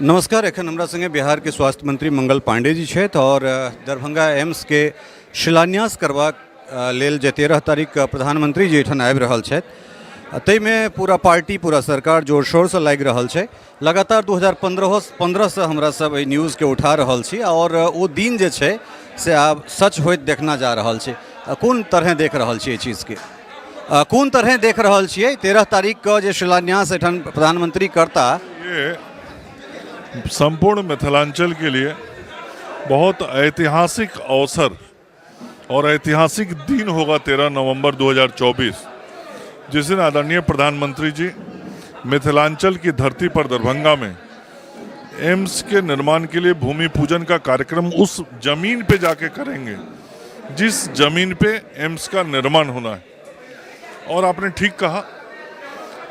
नमस्कार। एखन हमरा संगे बिहार के स्वास्थ्य मंत्री मंगल पांडे जी छथि और दरभंगा एम्स के शिलान्यास करबाक लेल जे 13 तारीख प्रधानमंत्री जी एहिठाम आबि रहल छथि, ताहिमे पूरा पार्टी पूरा सरकार जोर शोर से लागि रहल छै। लगातार 2015 से हमरा सब एहि न्यूज़ के उठा रहल छी और ओ दिन जे छै से आब सच होइत देखना जा रहल छै। कोन तरह देख रहल छियै एहि चीज के? कोन तरह देख रहल छियै 13 तारीख के जे शिलान्यास एहिठाम प्रधानमंत्री करता? ये संपूर्ण मिथिलांचल के लिए बहुत ऐतिहासिक अवसर और ऐतिहासिक दिन होगा 13 नवंबर 2024, जिस दिन आदरणीय प्रधानमंत्री जी मिथिलांचल की धरती पर दरभंगा में एम्स के निर्माण के लिए भूमि पूजन का कार्यक्रम उस जमीन पे जाके करेंगे जिस जमीन पे एम्स का निर्माण होना है। और आपने ठीक कहा,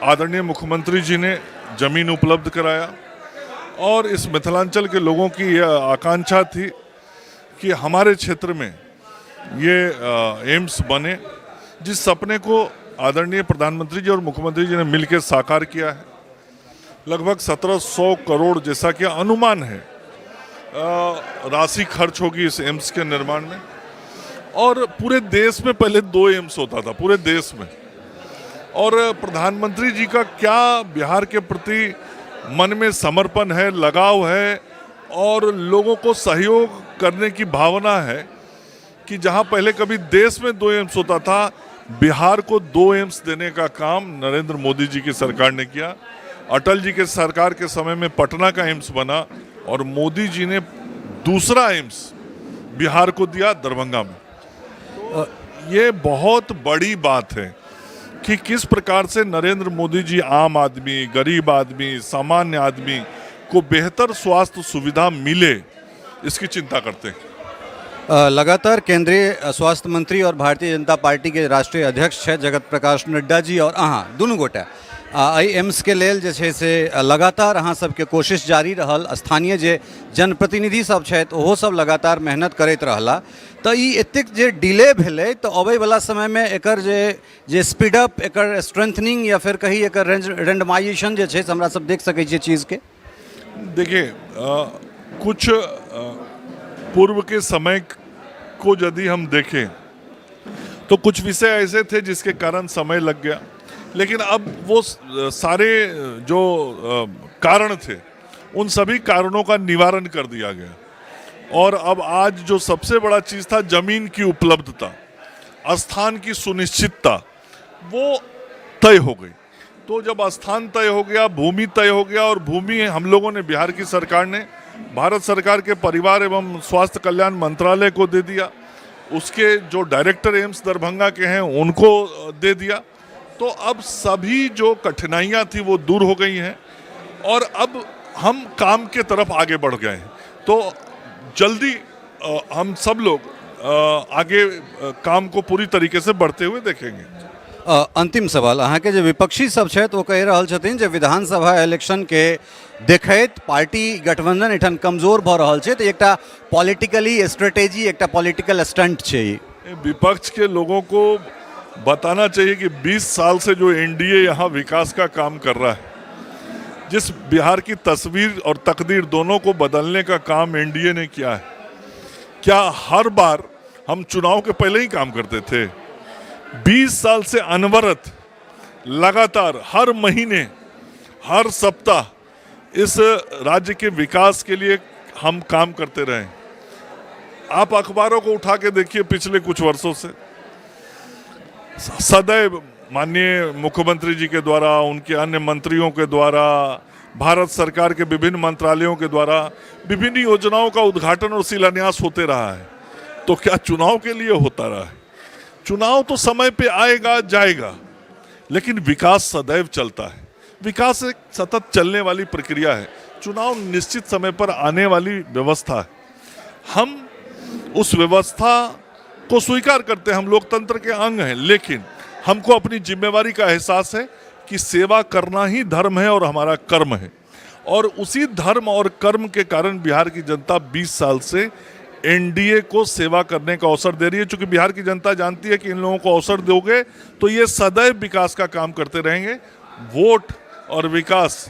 आदरणीय मुख्यमंत्री जी ने जमीन उपलब्ध कराया और इस मिथिलांचल के लोगों की यह आकांक्षा थी कि हमारे क्षेत्र में ये एम्स बने, जिस सपने को आदरणीय प्रधानमंत्री जी और मुख्यमंत्री जी ने मिलकर साकार किया है। लगभग 1700 करोड़ जैसा कि अनुमान है राशि खर्च होगी इस एम्स के निर्माण में। और पूरे देश में पहले 2 एम्स होता था, पूरे देश में। और प्रधानमंत्री जी का क्या बिहार के प्रति मन में समर्पण है, लगाव है और लोगों को सहयोग करने की भावना है कि जहां पहले कभी देश में 2 एम्स होता था, बिहार को 2 एम्स देने का काम नरेंद्र मोदी जी की सरकार ने किया। अटल जी के सरकार के समय में पटना का एम्स बना और मोदी जी ने दूसरा एम्स बिहार को दिया दरभंगा में। तो ये बहुत बड़ी बात है कि किस प्रकार से नरेंद्र मोदी जी आम आदमी, गरीब आदमी, सामान्य आदमी को बेहतर स्वास्थ्य सुविधा मिले, इसकी चिंता करते हैं। लगातार केंद्रीय स्वास्थ्य मंत्री और भारतीय जनता पार्टी के राष्ट्रीय अध्यक्ष है जगत प्रकाश नड्डा जी और अहाँ दुनू गोटा एम्स के लेल जे छै से लगातार अहाँ सबके कोशिश जारी रहल। स्थानीय जे जनप्रतिनिधि सब छथि ओहो सब लगातार मेहनत करैत रहला। तो ई एतेक जे डिले भेलै तो अबै वाला समय में एकर जे स्पीडअप, एकर स्ट्रेंथनिंग या फिर कहीं एकर रेंडमाइजेशन जे छै से हमरा सब देख सकै छियै चीज़ के। देखिए, कुछ पूर्व के समय को यदि हम देखें तो कुछ विषय ऐसे थे जिसके कारण समय लग गया, लेकिन अब वो सारे जो कारण थे उन सभी कारणों का निवारण कर दिया गया। और अब आज जो सबसे बड़ा चीज़ था, जमीन की उपलब्धता, स्थान की सुनिश्चितता, वो तय हो गई। तो जब स्थान तय हो गया, भूमि तय हो गया, और भूमि हम लोगों ने, बिहार की सरकार ने भारत सरकार के परिवार एवं स्वास्थ्य कल्याण मंत्रालय को दे दिया, उसके जो डायरेक्टर एम्स दरभंगा के हैं उनको दे दिया। तो अब सभी जो कठिनाइयाँ थी वो दूर हो गई हैं और अब हम काम के तरफ आगे बढ़ गए हैं। तो जल्दी हम सब लोग आगे काम को पूरी तरीके से बढ़ते हुए देखेंगे। अंतिम सवाल, अहाँ के जे विपक्षी सब छथि वो कहि रहल छथिन जे विधानसभा इलेक्शन के देखैत पार्टी गठबंधन एठन कमजोर भऽ रहल छै, तो एकटा पॉलिटिकली स्ट्रेटेजी, एकटा पॉलिटिकल स्टंट छै। विपक्ष के लोगों को बताना चाहिए कि 20 साल से जो एनडीए यहाँ विकास का काम कर रहा है, जिस बिहार की तस्वीर और तकदीर दोनों को बदलने का काम एनडीए ने किया है। क्या हर बार हम चुनाव के पहले ही काम करते थे? 20 साल से अनवरत लगातार हर महीने, हर सप्ताह इस राज्य के विकास के लिए हम काम करते रहे। आप अखबारों को उठा के देखिए, पिछले कुछ वर्षों से सदैव माननीय मुख्यमंत्री जी के द्वारा, उनके अन्य मंत्रियों के द्वारा, भारत सरकार के विभिन्न मंत्रालयों के द्वारा विभिन्न योजनाओं का उद्घाटन और शिलान्यास होते रहा है। तो क्या चुनाव के लिए होता रहा है? चुनाव तो समय पे आएगा जाएगा, लेकिन विकास सदैव चलता है। विकास एक सतत चलने वाली प्रक्रिया है। चुनाव निश्चित समय पर आने वाली व्यवस्था है। हम उस व्यवस्था को स्वीकार करते हैं, हम लोकतंत्र के अंग हैं, लेकिन हमको अपनी जिम्मेवारी का एहसास है कि सेवा करना ही धर्म है और हमारा कर्म है। और उसी धर्म और कर्म के कारण बिहार की जनता 20 साल से एनडीए को सेवा करने का अवसर दे रही है। चूंकि बिहार की जनता जानती है कि इन लोगों को अवसर दोगे तो ये सदैव विकास का काम करते रहेंगे। वोट और विकास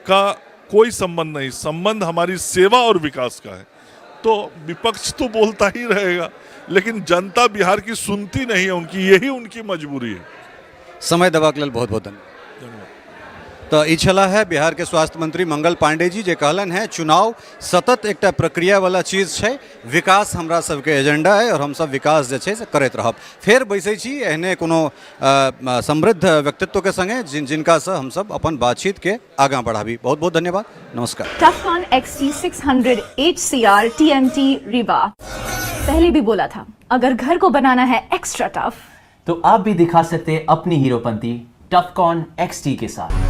का कोई संबंध नहीं, संबंध हमारी सेवा और विकास का है। तो विपक्ष तो बोलता ही रहेगा, लेकिन जनता बिहार की सुनती नहीं है, उनकी यही उनकी मजबूरी है। समय देबाक लेल बहुत बहुत धन्यवाद। तो ई छला है बिहार के स्वास्थ्य मंत्री मंगल पांडे जी, जे कहलन है चुनाव सतत एक प्रक्रिया वाला चीज है, विकास हमरा सबके एजेंडा है और हम सब विकास जे छै से करैत रहब। फिर बैसै छी एहने कोनो समृद्ध व्यक्तित्व के संगे जिनका से हम सब अपन बातचीत के आगाँ बढ़ाबी। बहुत बहुत धन्यवाद, नमस्कार। टफकॉन XT 600 HCR TMT रीवा। पहले भी बोला था, अगर घर को बनाना है एक्स्ट्रा टफ तो आप भी दिखा सकते हैं अपनी हीरोपंती टफकॉन XT के साथ।